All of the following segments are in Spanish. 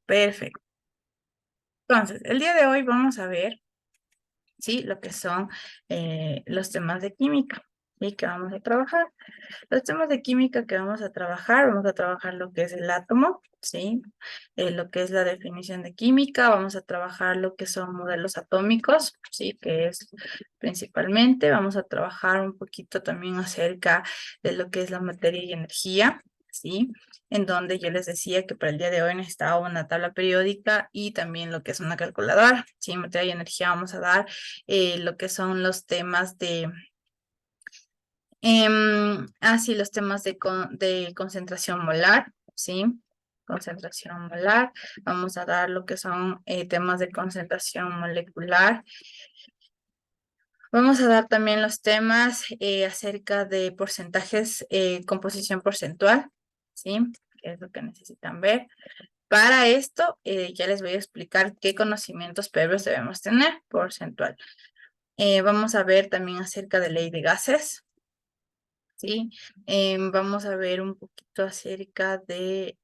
Perfecto. Entonces, el día de hoy vamos a ver, ¿sí? Lo que son los temas de química y que vamos a trabajar. Los temas de química que vamos a trabajar lo que es el átomo, ¿sí? Lo que es la definición de química, vamos a trabajar lo que son modelos atómicos, ¿sí? Que es principalmente, vamos a trabajar un poquito también acerca de lo que es la materia y energía, ¿sí? En donde yo les decía que para el día de hoy necesitaba una tabla periódica y también lo que es una calculadora, ¿sí? En materia y energía vamos a dar lo que son los temas de sí, los temas de concentración molar, ¿sí? Concentración molar. Vamos a dar lo que son temas de concentración molecular. Vamos a dar también los temas acerca de porcentajes, composición porcentual, ¿sí? Que es lo que necesitan ver. Para esto, ya les voy a explicar qué conocimientos previos debemos tener porcentual. Vamos a ver también acerca de ley de gases. Sí, vamos a ver un poquito acerca de,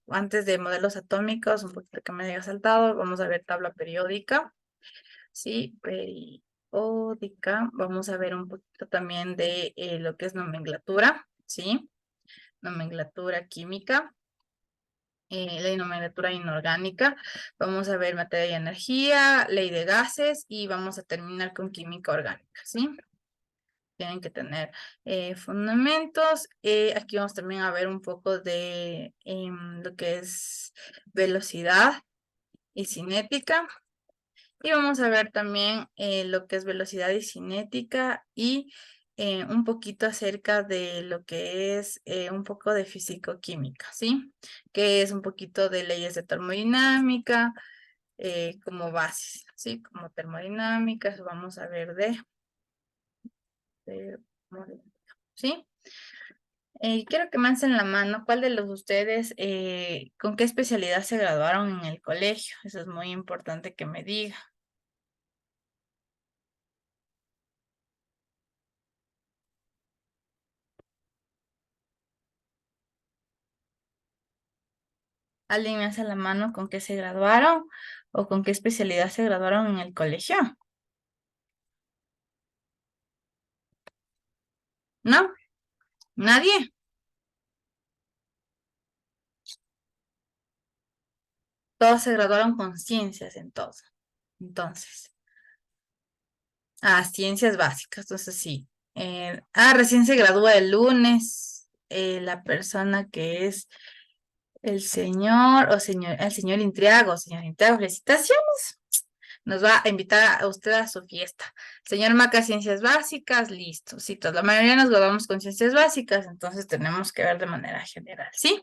antes de modelos atómicos, un poquito que me haya saltado, vamos a ver tabla periódica, sí, periódica, vamos a ver un poquito también de lo que es nomenclatura, sí, nomenclatura química, la nomenclatura inorgánica, vamos a ver materia y energía, ley de gases y vamos a terminar con química orgánica, ¿sí? Tienen que tener fundamentos. Aquí vamos también a ver un poco de lo que es velocidad y cinética. Y vamos a ver también lo que es velocidad y cinética y un poquito acerca de lo que es un poco de físico-química, ¿sí? Que es un poquito de leyes de termodinámica como bases, ¿sí? Como termodinámicas, vamos a ver de ¿sí? Quiero que me alcen la mano, ¿cuál de los ustedes, con qué especialidad se graduaron en el colegio? Eso es muy importante que me diga. ¿Alguien me alza la mano con qué se graduaron o con qué especialidad se graduaron en el colegio? ¿No? ¿Nadie? Todos se graduaron con ciencias entonces. Entonces, ciencias básicas, entonces sí. Recién se gradúa el lunes la persona que es el señor el señor Intriago, señor Intriago, felicitaciones. Nos va a invitar a usted a su fiesta. Señor Maca, ciencias básicas, listo. Sí, la mayoría nos graduamos con ciencias básicas, entonces tenemos que ver de manera general, ¿sí?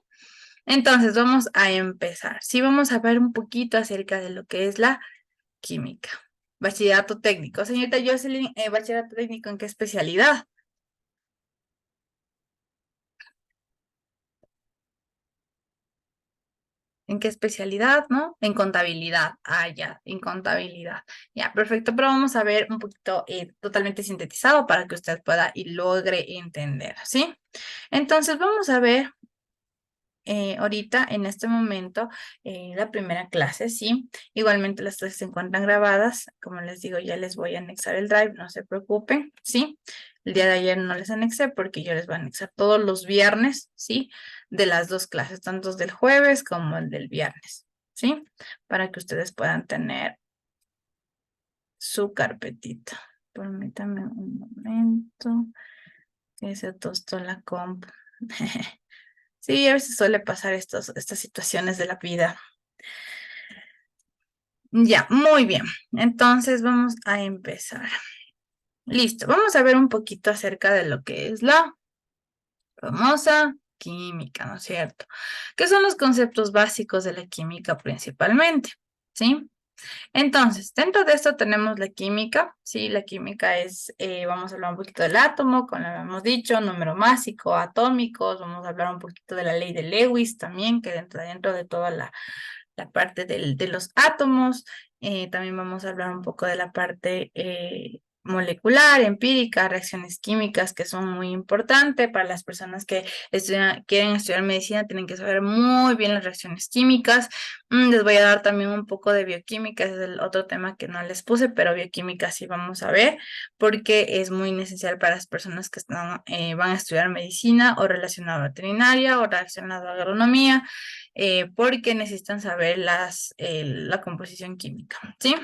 Entonces, vamos a empezar. Sí, vamos a ver un poquito acerca de lo que es la química. Bachillerato técnico. Señorita Jocelyn, bachillerato técnico, ¿en qué especialidad? ¿En qué especialidad, no? En contabilidad. Ya, en contabilidad. Ya, perfecto, pero vamos a ver un poquito totalmente sintetizado para que usted pueda y logre entender, ¿sí? Entonces, vamos a ver ahorita, en este momento, la primera clase, ¿sí? Igualmente las clases se encuentran grabadas. Como les digo, ya les voy a anexar el drive, no se preocupen, ¿sí? El día de ayer no les anexé porque yo les voy a anexar todos los viernes, ¿sí? De las dos clases, tanto del jueves como el del viernes, ¿sí? Para que ustedes puedan tener su carpetita. Permítanme un momento que se tostó la comp. Sí, a veces suele pasar estas situaciones de la vida. Ya, muy bien. Entonces vamos a empezar. Listo, vamos a ver un poquito acerca de lo que es la famosa química, ¿no es cierto? ¿Qué son los conceptos básicos de la química principalmente? ¿Sí? Entonces, dentro de esto tenemos la química, ¿sí? La química es, vamos a hablar un poquito del átomo, como lo hemos dicho, número másico, atómicos, vamos a hablar un poquito de la ley de Lewis también, que dentro de toda la parte de los átomos, también vamos a hablar un poco de la parte molecular, empírica, reacciones químicas que son muy importantes para las personas que quieren estudiar medicina, tienen que saber muy bien las reacciones químicas. Les voy a dar también un poco de bioquímica, ese es el otro tema que no les puse, pero bioquímica sí vamos a ver, porque es muy necesario para las personas que van a estudiar medicina o relacionado a veterinaria o relacionado a agronomía, porque necesitan saber la composición química, ¿sí?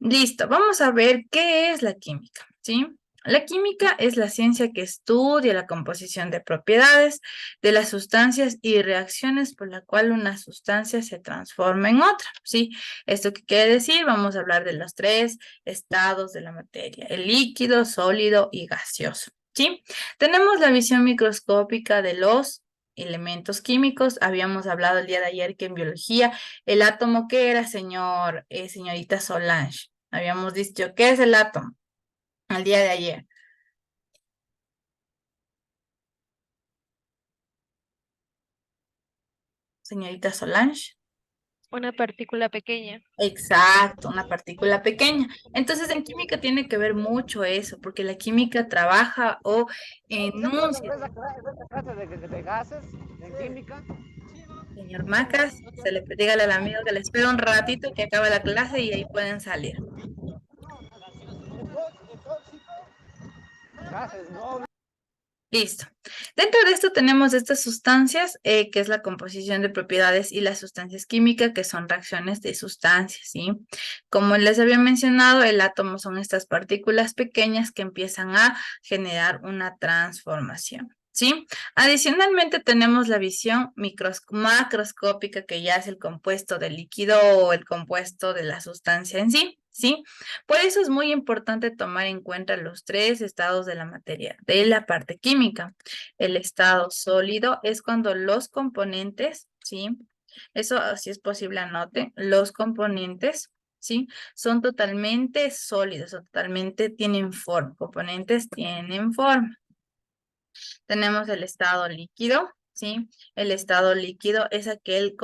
Listo, vamos a ver qué es la química, ¿sí? La química es la ciencia que estudia la composición de propiedades de las sustancias y reacciones por la cual una sustancia se transforma en otra, ¿sí? ¿Esto qué quiere decir? Vamos a hablar de los tres estados de la materia, el líquido, sólido y gaseoso, ¿sí? Tenemos la visión microscópica de los elementos químicos. Habíamos hablado el día de ayer que en biología el átomo, ¿qué era, señorita Solange? Habíamos dicho, ¿qué es el átomo? El día de ayer. Señorita Solange. Una partícula pequeña. Exacto, una partícula pequeña. Entonces, en química tiene que ver mucho eso, porque la química trabaja o enuncia. De gases en química. Señor Macas, dígale al amigo que le espera un ratito que acabe la clase y ahí pueden salir. Gases, no. Listo. Dentro de esto tenemos estas sustancias, que es la composición de propiedades, y las sustancias químicas, que son reacciones de sustancias, ¿sí? Como les había mencionado, el átomo son estas partículas pequeñas que empiezan a generar una transformación, ¿sí? Adicionalmente tenemos la visión macroscópica, que ya es el compuesto del líquido o el compuesto de la sustancia en sí, ¿sí? Por eso es muy importante tomar en cuenta los tres estados de la materia, de la parte química. El estado sólido es cuando los componentes, ¿sí? Eso, si es posible, anote, los componentes, ¿sí? Son totalmente sólidos, totalmente tienen forma, componentes tienen forma. Tenemos el estado líquido, ¿sí? El estado líquido es aquel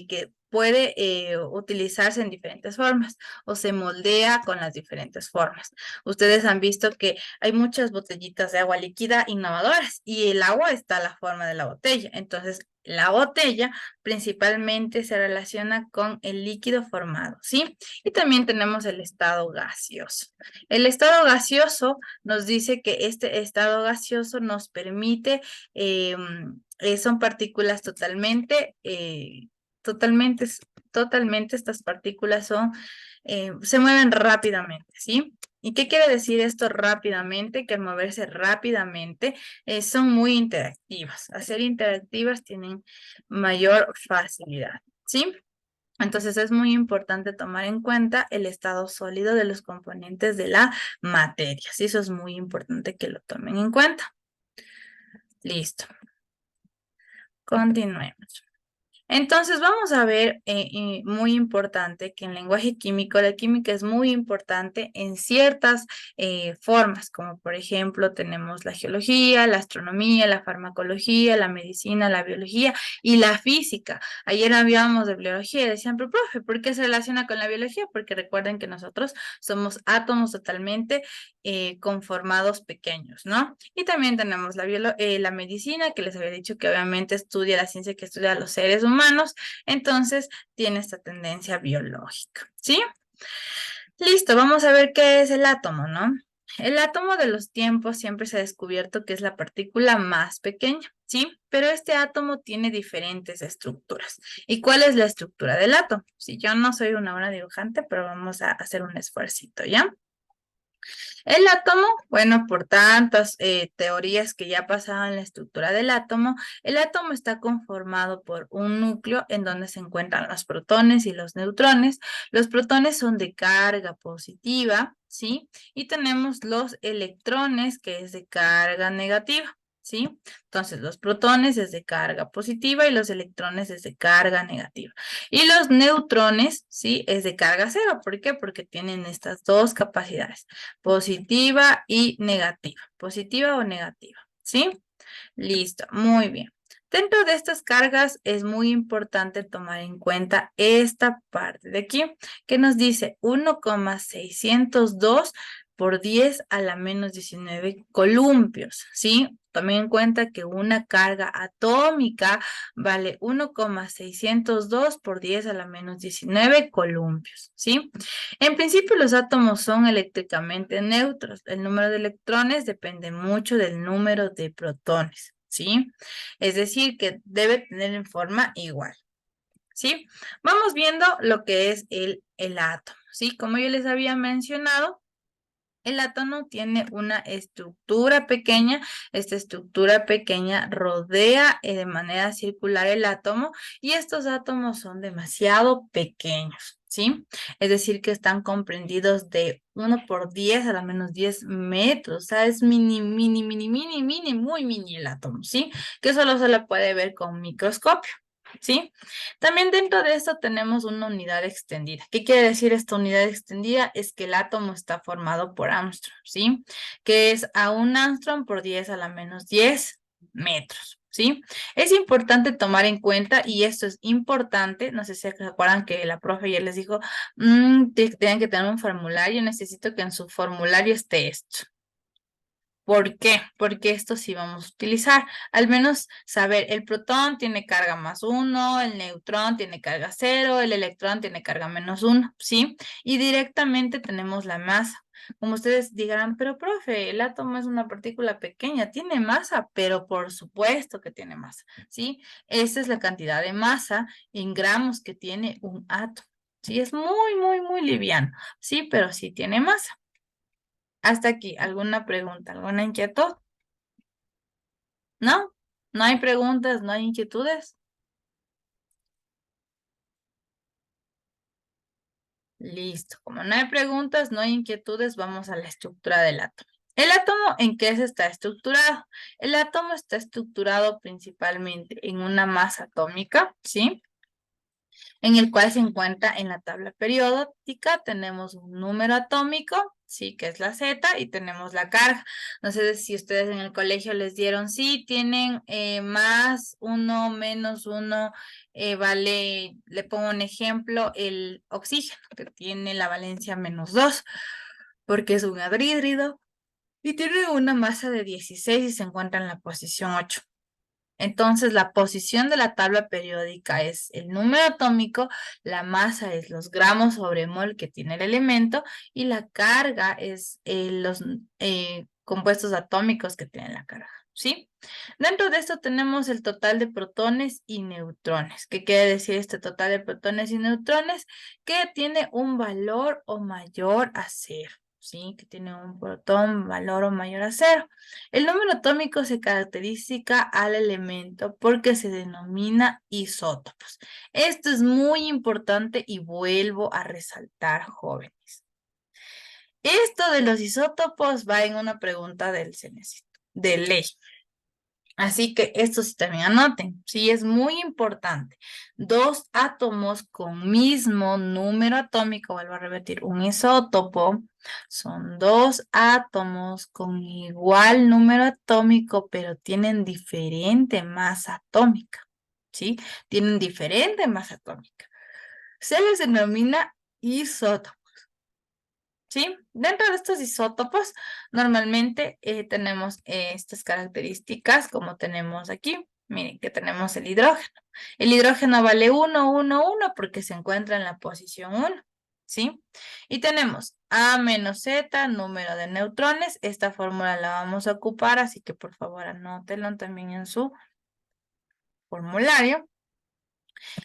que puede utilizarse en diferentes formas o se moldea con las diferentes formas. Ustedes han visto que hay muchas botellitas de agua líquida innovadoras y el agua está a la forma de la botella. Entonces, la botella principalmente se relaciona con el líquido formado, ¿sí? Y también tenemos el estado gaseoso. El estado gaseoso nos dice que este estado gaseoso nos permite, son partículas totalmente estas partículas se mueven rápidamente, ¿sí? ¿Y qué quiere decir esto rápidamente? Que al moverse rápidamente son muy interactivas. Al ser interactivas tienen mayor facilidad, ¿sí? Entonces es muy importante tomar en cuenta el estado sólido de los componentes de la materia. Sí, eso es muy importante que lo tomen en cuenta. Listo. Continuemos. Entonces vamos a ver, muy importante, que en lenguaje químico, la química es muy importante en ciertas formas, como por ejemplo tenemos la geología, la astronomía, la farmacología, la medicina, la biología y la física. Ayer hablábamos de biología y decían, pero profe, ¿por qué se relaciona con la biología? Porque recuerden que nosotros somos átomos totalmente conformados pequeños, ¿no? Y también tenemos la medicina, que les había dicho que obviamente estudia la ciencia que estudia a los seres humanos, entonces tiene esta tendencia biológica, ¿sí? Listo, vamos a ver qué es el átomo, ¿no? El átomo de los tiempos siempre se ha descubierto que es la partícula más pequeña, ¿sí? Pero este átomo tiene diferentes estructuras. ¿Y cuál es la estructura del átomo? Si yo no soy una buena dibujante, pero vamos a hacer un esfuercito, ¿ya? El átomo, bueno, por tantas teorías que ya pasaban en la estructura del átomo, el átomo está conformado por un núcleo en donde se encuentran los protones y los neutrones. Los protones son de carga positiva, ¿sí? Y tenemos los electrones, que es de carga negativa, ¿sí? Entonces, los protones es de carga positiva y los electrones es de carga negativa. Y los neutrones, ¿sí? Es de carga cero. ¿Por qué? Porque tienen estas dos capacidades, positiva y negativa, positiva o negativa, ¿sí? Listo, muy bien. Dentro de estas cargas es muy importante tomar en cuenta esta parte de aquí, que nos dice 1,602 por 10 a la menos 19 columpios, ¿sí? Tomen en cuenta que una carga atómica vale 1,602 por 10 a la menos 19 columpios, ¿sí? En principio los átomos son eléctricamente neutros. El número de electrones depende mucho del número de protones, ¿sí? Es decir, que debe tener en forma igual, ¿sí? Vamos viendo lo que es el átomo, ¿sí? Como yo les había mencionado, el átomo tiene una estructura pequeña. Esta estructura pequeña rodea de manera circular el átomo y estos átomos son demasiado pequeños, ¿sí? Es decir, que están comprendidos de 1 por 10 a la menos 10 metros. O sea, es mini, mini, mini, mini, mini, muy mini el átomo, ¿sí? Que solo se le puede ver con un microscopio, ¿sí? También dentro de esto tenemos una unidad extendida. ¿Qué quiere decir esta unidad extendida? Es que el átomo está formado por Armstrong, ¿sí? Que es a un Armstrong por 10 a la menos 10 metros, ¿sí? Es importante tomar en cuenta, y esto es importante, no sé si se acuerdan que la profe ya les dijo, tienen que tener un formulario, necesito que en su formulario esté esto. ¿Por qué? Porque esto sí vamos a utilizar. Al menos saber, el protón tiene carga +1, el neutrón tiene carga 0, el electrón tiene carga -1, ¿sí? Y directamente tenemos la masa. Como ustedes dirán, pero profe, el átomo es una partícula pequeña, tiene masa, pero por supuesto que tiene masa, ¿sí? Esa es la cantidad de masa en gramos que tiene un átomo. Sí, es muy, muy, muy liviano, sí, pero sí tiene masa. Hasta aquí, ¿alguna pregunta, alguna inquietud? ¿No? ¿No hay preguntas, no hay inquietudes? Listo. Como no hay preguntas, no hay inquietudes, vamos a la estructura del átomo. ¿El átomo en qué se está estructurado? El átomo está estructurado principalmente en una masa atómica, ¿sí? En el cual se encuentra en la tabla periódica. Tenemos un número atómico, sí, que es la Z, y tenemos la carga. No sé si ustedes en el colegio les dieron, sí, tienen +1, -1, vale, le pongo un ejemplo, el oxígeno, que tiene la valencia -2, porque es un anhídrido, y tiene una masa de 16 y se encuentra en la posición 8. Entonces, la posición de la tabla periódica es el número atómico, la masa es los gramos sobre mol que tiene el elemento y la carga es los compuestos atómicos que tienen la carga, ¿sí? Dentro de esto tenemos el total de protones y neutrones. ¿Qué quiere decir este total de protones y neutrones? Que tiene un valor o mayor a 0, ¿sí? Que tiene un protón valor o mayor a 0. El número atómico se caracteriza al elemento porque se denomina isótopos. Esto es muy importante y vuelvo a resaltar, jóvenes. Esto de los isótopos va en una pregunta del CNESID, de ley. Así que esto sí también anoten, sí es muy importante. Dos átomos con mismo número atómico, vuelvo a repetir, un isótopo, son dos átomos con igual número atómico, pero tienen diferente masa atómica, ¿sí? Tienen diferente masa atómica. Se les denomina isótopo. ¿Sí? Dentro de estos isótopos, normalmente tenemos estas características como tenemos aquí. Miren que tenemos el hidrógeno. El hidrógeno vale 1, 1, 1 porque se encuentra en la posición 1, ¿sí? Y tenemos A menos Z, número de neutrones. Esta fórmula la vamos a ocupar, así que por favor anótenlo también en su formulario.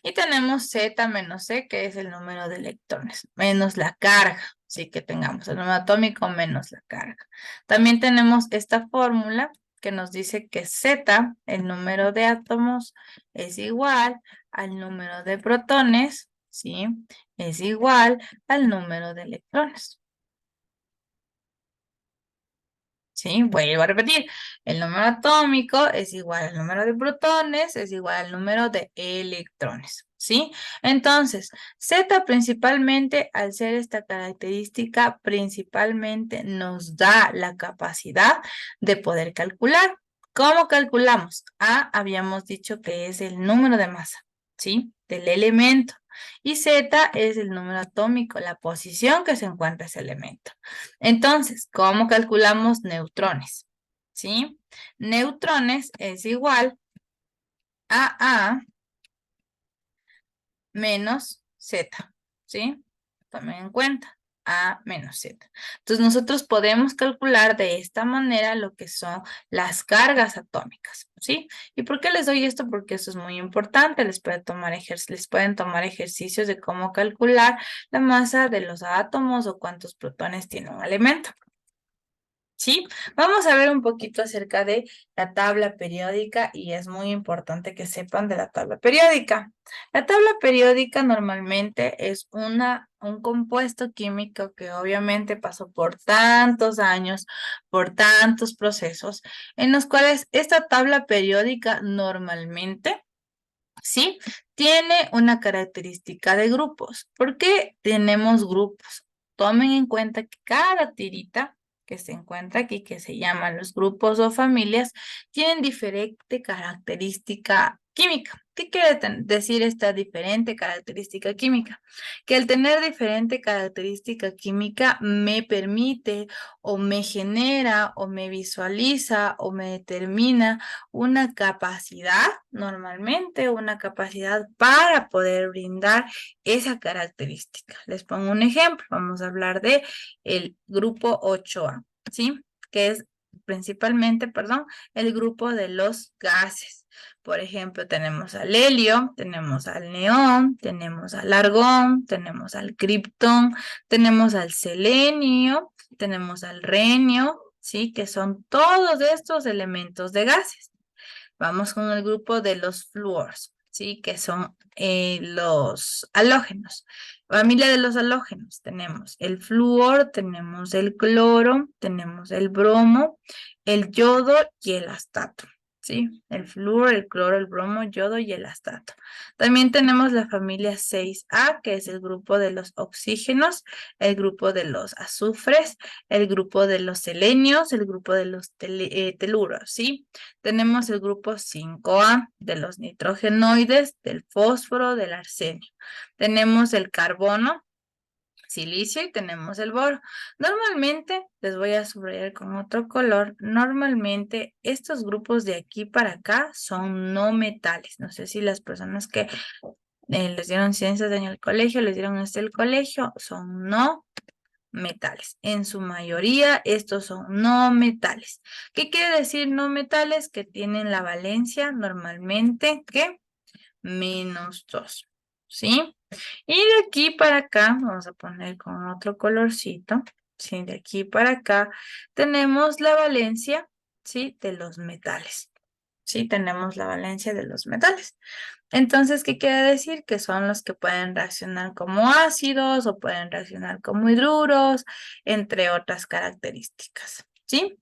Y tenemos Z menos C, que es el número de electrones, menos la carga. Sí, que tengamos el número atómico menos la carga. También tenemos esta fórmula que nos dice que Z, el número de átomos, es igual al número de protones, ¿sí? Es igual al número de electrones. ¿Sí? Vuelvo a repetir, el número atómico es igual al número de protones, es igual al número de electrones, ¿sí? Entonces, Z principalmente, al ser esta característica, principalmente nos da la capacidad de poder calcular. ¿Cómo calculamos? A habíamos dicho que es el número de masa, ¿sí? Del elemento. Y Z es el número atómico, la posición que se encuentra ese elemento. Entonces, ¿cómo calculamos neutrones? ¿Sí? Neutrones es igual a A menos Z, ¿sí? Tomen en cuenta, A menos Z. Entonces, nosotros podemos calcular de esta manera lo que son las cargas atómicas, ¿sí? ¿Y por qué les doy esto? Porque eso es muy importante. Les pueden tomar ejercicios de cómo calcular la masa de los átomos o cuántos protones tiene un elemento. ¿Sí? Vamos a ver un poquito acerca de la tabla periódica y es muy importante que sepan de la tabla periódica. La tabla periódica normalmente es un compuesto químico que obviamente pasó por tantos años, por tantos procesos, en los cuales esta tabla periódica normalmente, ¿sí? Tiene una característica de grupos. ¿Por qué tenemos grupos? Tomen en cuenta que cada tirita que se encuentra aquí, que se llaman los grupos o familias, tienen diferente característica química. ¿Qué quiere decir esta diferente característica química? Que al tener diferente característica química me permite o me genera o me visualiza o me determina una capacidad, normalmente una capacidad para poder brindar esa característica. Les pongo un ejemplo. Vamos a hablar de el grupo 8A, ¿sí? Que es principalmente, perdón, el grupo de los gases. Por ejemplo, tenemos al helio, tenemos al neón, tenemos al argón, tenemos al criptón, tenemos al selenio, tenemos al renio, ¿sí? Que son todos estos elementos de gases. Vamos con el grupo de los fluors, ¿sí? Que son los halógenos. Familia de los halógenos. Tenemos el flúor, tenemos el cloro, tenemos el bromo, el yodo y el astato. ¿Sí? El flúor, el cloro, el bromo, yodo y el astato. También tenemos la familia 6A, que es el grupo de los oxígenos, el grupo de los azufres, el grupo de los selenios, el grupo de los teluros, ¿sí? Tenemos el grupo 5A de los nitrogenoides, del fósforo, del arsenio. Tenemos el carbono, silicio y tenemos el boro. Normalmente, les voy a subrayar con otro color, normalmente estos grupos de aquí para acá son no metales. No sé si las personas que les dieron ciencias en el colegio, les dieron este el colegio, son no metales. En su mayoría, estos son no metales. ¿Qué quiere decir no metales? Que tienen la valencia normalmente que -2, ¿sí? Y de aquí para acá, vamos a poner con otro colorcito, ¿sí? De aquí para acá tenemos la valencia, ¿sí? De los metales. Sí, tenemos la valencia de los metales. Entonces, ¿qué quiere decir? Que son los que pueden reaccionar como ácidos o pueden reaccionar como hidruros, entre otras características, ¿sí?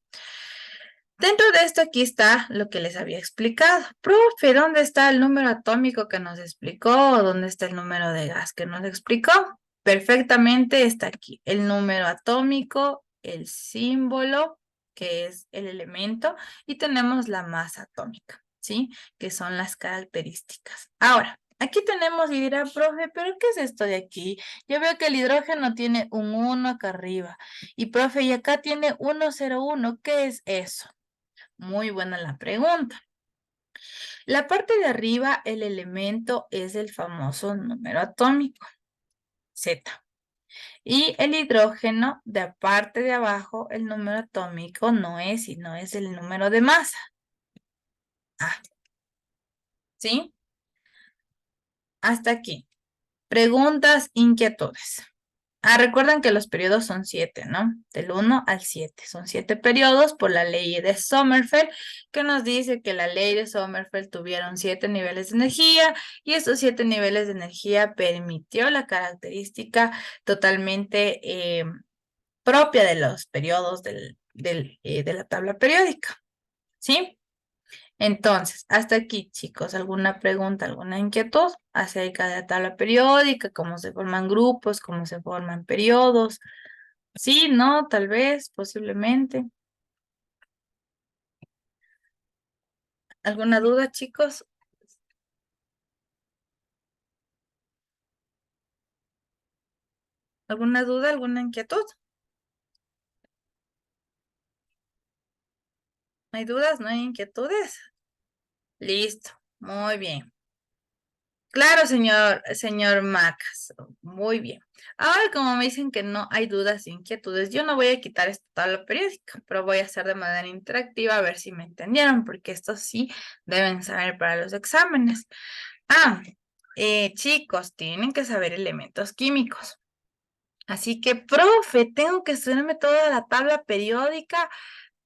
Dentro de esto aquí está lo que les había explicado. Profe, ¿dónde está el número atómico que nos explicó? ¿Dónde está el número de gas que nos explicó? Perfectamente está aquí. El número atómico, el símbolo, que es el elemento, y tenemos la masa atómica, ¿sí? Que son las características. Ahora, aquí tenemos y dirá, profe, ¿pero qué es esto de aquí? Yo veo que el hidrógeno tiene un 1 acá arriba. Y profe, y acá tiene 1,01. ¿Qué es eso? Muy buena la pregunta. La parte de arriba, el elemento es el famoso número atómico, Z. Y el hidrógeno, de la parte de abajo, el número atómico no es, sino es el número de masa. Ah, ¿sí? Hasta aquí. Preguntas, inquietudes. Recuerden que los periodos son 7, ¿no? Del 1 al 7. Son 7 periodos por la ley de Sommerfeld, que nos dice que la ley de Sommerfeld tuvieron 7 niveles de energía y estos 7 niveles de energía permitió la característica totalmente propia de los periodos de la tabla periódica, ¿sí? Entonces, hasta aquí, chicos, ¿alguna pregunta, alguna inquietud acerca de la tabla periódica, cómo se forman grupos, cómo se forman periodos? Sí, no, tal vez, posiblemente. ¿Alguna duda, chicos? ¿Alguna duda, alguna inquietud? ¿No hay dudas? ¿No hay inquietudes? Listo, muy bien. Claro, señor Macas. Muy bien. Ahora, como me dicen que no hay dudas e inquietudes, yo no voy a quitar esta tabla periódica, pero voy a hacer de manera interactiva a ver si me entendieron, porque estos sí deben saber para los exámenes. Chicos, tienen que saber elementos químicos. Así que, profe, tengo que estudiarme toda la tabla periódica,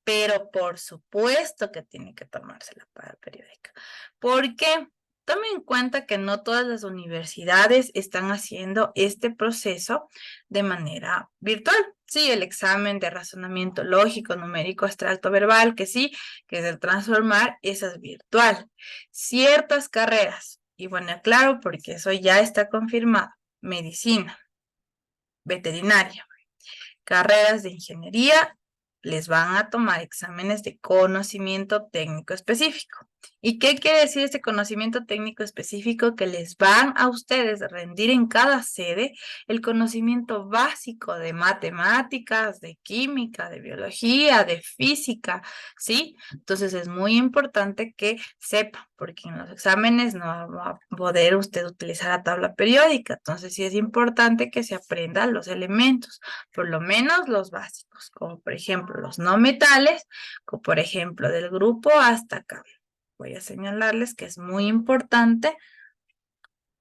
pero por supuesto que tiene que tomarse la tabla periódica. ¿Por qué? Tome en cuenta que no todas las universidades están haciendo este proceso de manera virtual. Sí, el examen de razonamiento lógico, numérico, abstracto, verbal, que sí, que es el transformar, eso es virtual. Ciertas carreras, y bueno, claro, porque eso ya está confirmado, medicina, veterinaria, carreras de ingeniería, les van a tomar exámenes de conocimiento técnico específico. ¿Y qué quiere decir este conocimiento técnico específico? Que les van a ustedes a rendir en cada sede el conocimiento básico de matemáticas, de química, de biología, de física, ¿sí? Entonces es muy importante que sepa, porque en los exámenes no va a poder usted utilizar la tabla periódica. Entonces sí es importante que se aprendan los elementos, por lo menos los básicos, como por ejemplo los no metales, como por ejemplo del grupo hasta acá. Voy a señalarles que es muy importante,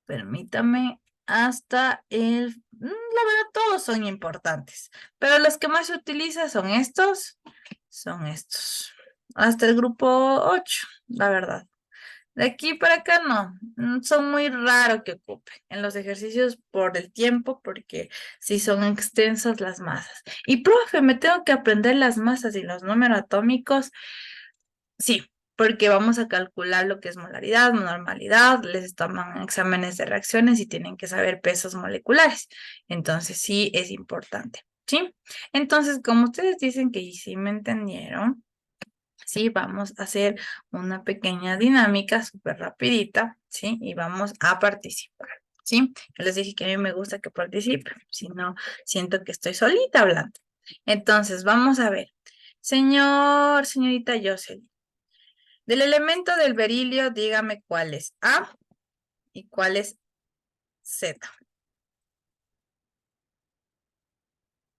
permítame, hasta la verdad todos son importantes, pero los que más se utilizan son estos, hasta el grupo 8, la verdad. De aquí para acá no, son muy raros que ocupen en los ejercicios por el tiempo, porque sí son extensas las masas. Y profe, me tengo que aprender las masas y los números atómicos. Sí, porque vamos a calcular lo que es molaridad, normalidad, les toman exámenes de reacciones y tienen que saber pesos moleculares. Entonces sí es importante, ¿sí? Entonces, como ustedes dicen que sí me entendieron, sí, vamos a hacer una pequeña dinámica súper rapidita, ¿sí? Y vamos a participar, ¿sí? Yo les dije que a mí me gusta que participen, si no, siento que estoy solita hablando. Entonces, vamos a ver. Señorita Jocelyn, del elemento del berilio, dígame cuál es A y cuál es Z.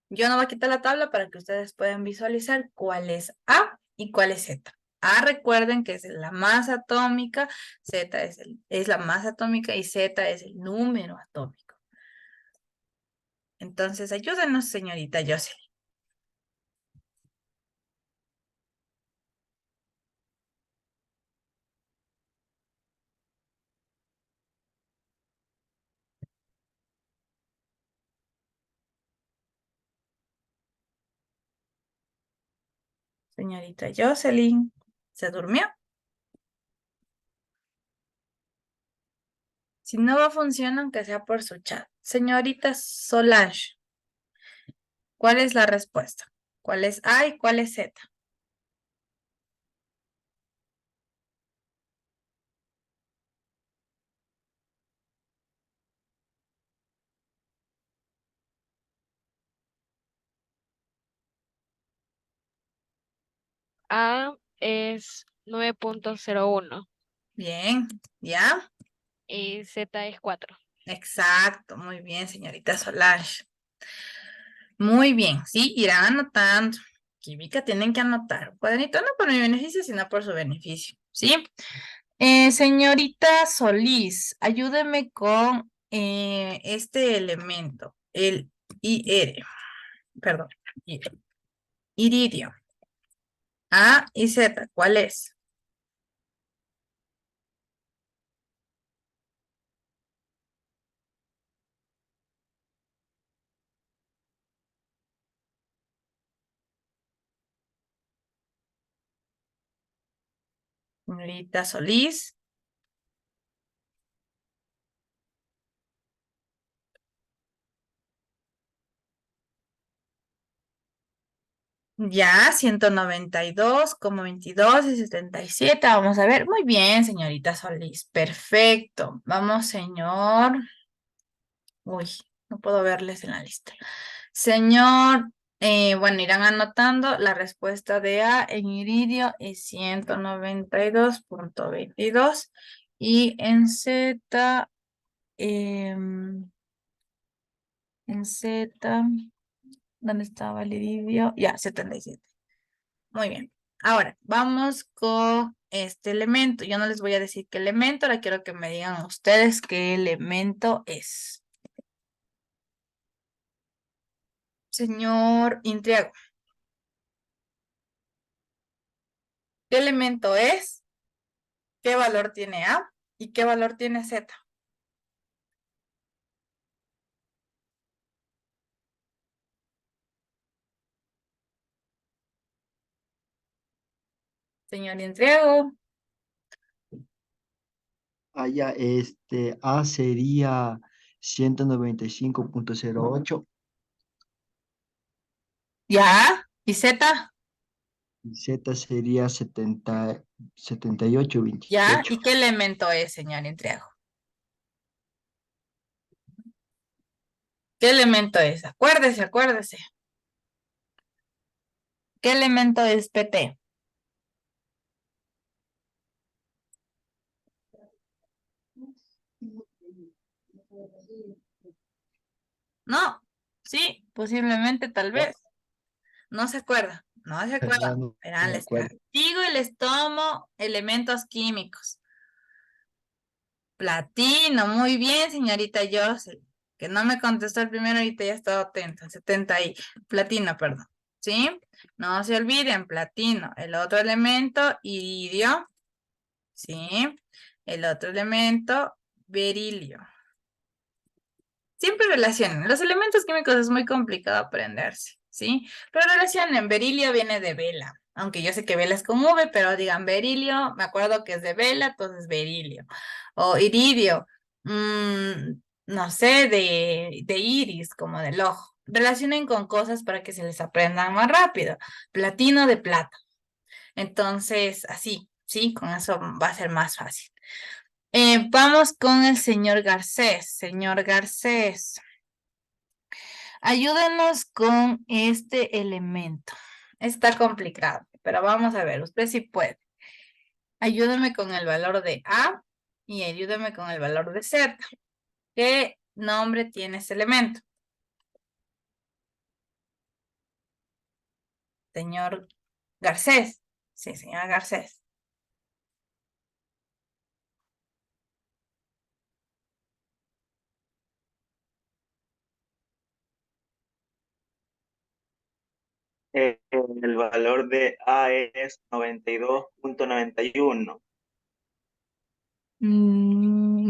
Yo no voy a quitar la tabla para que ustedes puedan visualizar cuál es A y cuál es Z. A, recuerden que es la masa atómica, Z es la masa atómica y Z es el número atómico. Entonces, ayúdenos, señorita Jocelyn. Señorita Jocelyn, ¿se durmió? Si no va a funcionar, aunque sea por su chat. Señorita Solange, ¿cuál es la respuesta? ¿Cuál es A y cuál es Z? A es 9.01 Bien, ¿ya? y Z es 4. Exacto, muy bien, señorita Solange. Muy bien, sí, irán anotando. Química tienen que anotar. Un cuadernito no por mi beneficio, sino por su beneficio, ¿sí? Señorita Solís, ayúdeme con este elemento, el IR, perdón, iridio. A y Z, ¿cuál es? Señorita Solís. Ya, 192,22 y 77. Vamos a ver. Muy bien, señorita Solís. Perfecto. Vamos, señor. Uy, No puedo verles en la lista. Señor, bueno, irán anotando la respuesta de A en iridio es 192.22 y en Z, en Z, ¿dónde estaba el iridio? Ya, 77. Muy bien. Ahora, vamos con este elemento. Yo no les voy a decir qué elemento, ahora quiero que me digan ustedes qué elemento es. Señor Intriago, ¿qué elemento es? ¿Qué valor tiene A? ¿Y qué valor tiene Z? Señor Intriago, A sería 195.08 ¿ya? ¿Y Z? y Z sería 78 ¿Ya? 28. ¿Y qué elemento es, señor Intriago? ¿Qué elemento es? Acuérdese, acuérdese. ¿Qué elemento es PT? No, sí, posiblemente, tal No, vez. No se acuerda, no se acuerda. no Verán, me les acuerdo. castigo y les tomo elementos químicos. Platino, muy bien, señorita Jocelyn. Que no me contestó el primero, ahorita ya estaba atenta. 70 y platino, perdón. ¿Sí? No se olviden, platino. El otro elemento, iridio. ¿Sí? El otro elemento, berilio. Siempre relacionen. Los elementos químicos es muy complicado aprenderse, ¿sí? Pero relacionen. Berilio viene de vela. Aunque yo sé que vela es con V, pero digan berilio, me acuerdo que es de vela, entonces berilio. O iridio, no sé, de iris, como del ojo. Relacionen con cosas para que se les aprendan más rápido. Platino de plata. Entonces, así, ¿sí? Con eso va a ser más fácil. Vamos con el señor Garcés. Señor Garcés. Ayúdenos con este elemento. Está complicado, pero vamos a ver, usted sí puede. Ayúdeme con el valor de A y ayúdeme con el valor de Z. ¿Qué nombre tiene ese elemento? Señor Garcés. Sí, señor Garcés. El valor de A es 92.91.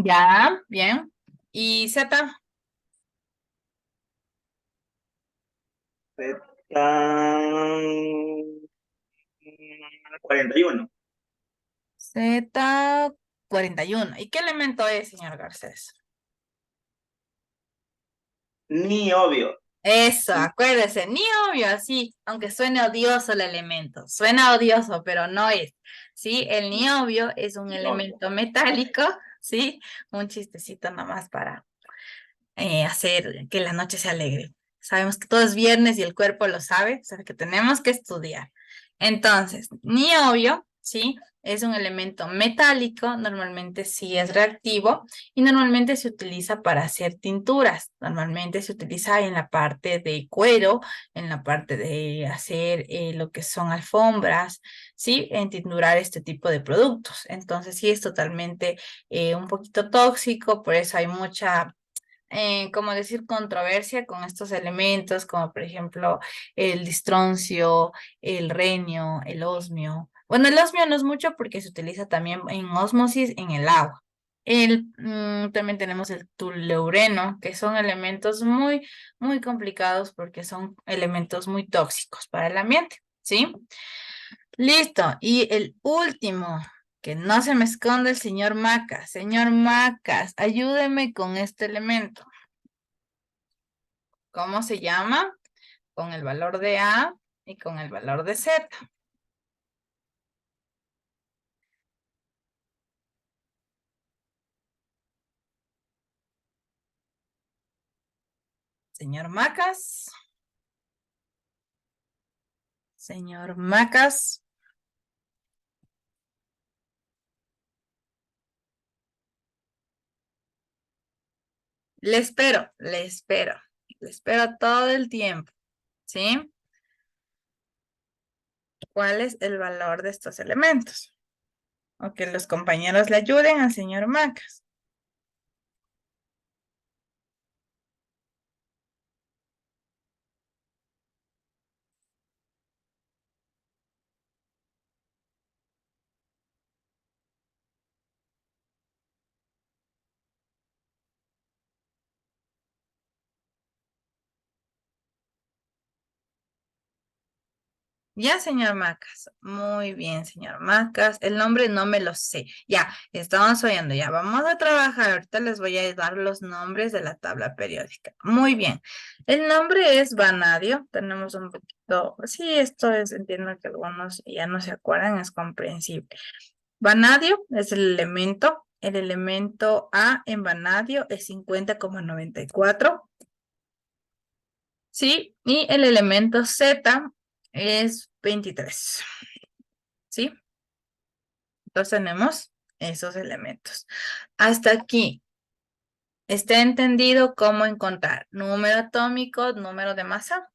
Ya, bien. ¿Y Z? Z 41. Z 41. ¿Y qué elemento es, señor Garcés? Ni obvio. Eso, acuérdese, ni obvio, así, aunque suene odioso el elemento, suena odioso, pero no es, ¿sí? El niobio es un Ni obvio. elemento metálico, ¿sí? Un chistecito nomás para hacer que la noche sea alegre. Sabemos que todo es viernes y el cuerpo lo sabe, sabe que tenemos que estudiar. Entonces, niobio, ¿sí? Es un elemento metálico, normalmente sí es reactivo y normalmente se utiliza para hacer tinturas. Normalmente se utiliza en la parte de cuero, en la parte de hacer lo que son alfombras, ¿sí? En tinturar este tipo de productos. Entonces sí es totalmente un poquito tóxico, por eso hay mucha como decir, controversia con estos elementos, como por ejemplo el distroncio, el renio, el osmio. Bueno, el osmio no es mucho porque se utiliza también en ósmosis en el agua. También tenemos el tolueno, que son elementos muy, muy complicados porque son elementos muy tóxicos para el ambiente, ¿sí? Listo. Y el último, que no se me esconde el señor Macas. Señor Macas, ayúdeme con este elemento. ¿Cómo se llama? Con el valor de A y con el valor de Z. Señor Macas. Señor Macas. Le espero, le espero. Le espero todo el tiempo. ¿Sí? ¿Cuál es el valor de estos elementos? O que los compañeros le ayuden al señor Macas. Ya, señor Macas. Muy bien, señor Macas. El nombre no me lo sé. Ya, estamos oyendo. Ya, vamos a trabajar. Ahorita les voy a dar los nombres de la tabla periódica. Muy bien. El nombre es vanadio. Tenemos un poquito... Sí, esto es, entiendo que algunos ya no se acuerdan, es comprensible. Vanadio es el elemento. El elemento A en vanadio es 50,94. Sí, y el elemento Z es 23. ¿Sí? Entonces tenemos esos elementos. Hasta aquí. ¿Está entendido cómo encontrar número atómico, número de masa?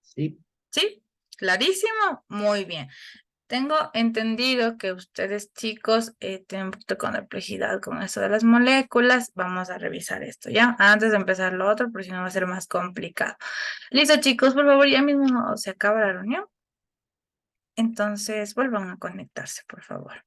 Sí. ¿Sí? ¿Clarísimo? Muy bien. Tengo entendido que ustedes, chicos, tienen un poquito con complejidad con eso de las moléculas. Vamos a revisar esto, ¿ya? Antes de empezar lo otro, porque si no va a ser más complicado. Listo, chicos, por favor, ya mismo se acaba la reunión. Entonces, vuelvan a conectarse, por favor.